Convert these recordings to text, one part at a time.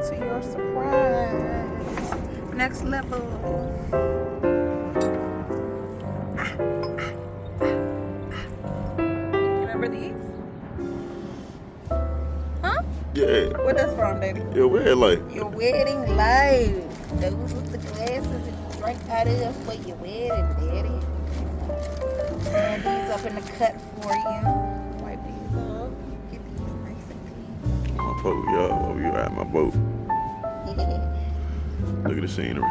To your surprise. Next level. Remember these? Huh? Yeah. What that's from, baby? Your wedding light. Your wedding light. Those with the glasses that you drink out of for your wedding, daddy. And these up in the cut for you. Wipe these up. Get these nice and clean. I'm gonna poke y'all over you at my boat. Look at the scenery.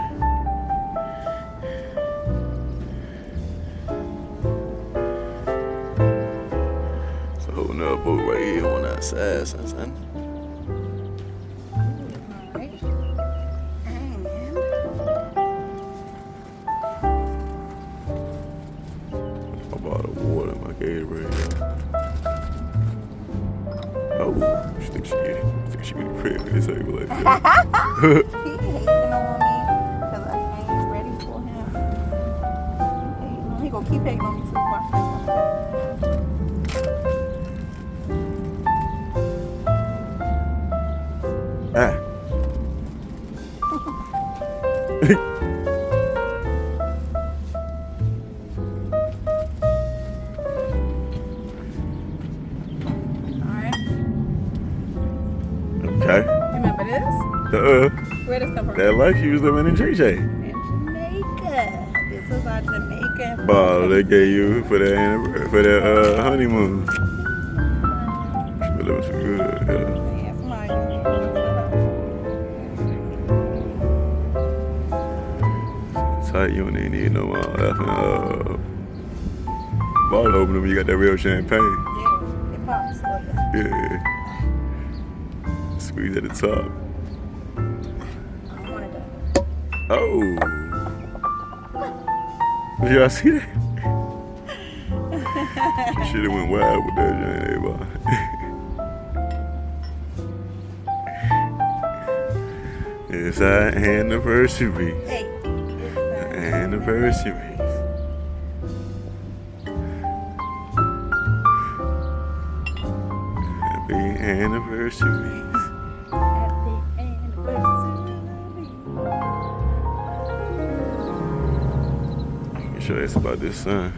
It's a whole nother boat right here on that side, son. Alright. And I bought a water in my Gatorade. Oh, you think she really pretty with this table like that? he hating on me because I ain't ready for him. He gonna keep hating on me too. Watch Ah. Okay. Remember this? Where this come from? That life you was living in JJ. In Jamaica. This was our Jamaican. Bottle they gave you for that honeymoon. She was so good. Yeah. Yes, Mike. Tight, you don't even need no effing bottle opener when you got that real champagne. Yeah, it pops for you. Yeah. Squeeze at the top. I wanted that. Oh. Did y'all see that? She should have went wild with that joint, everybody. It's our anniversary. Hey. Anniversary. Happy anniversary. Happy anniversary. I can show you it's about this sun.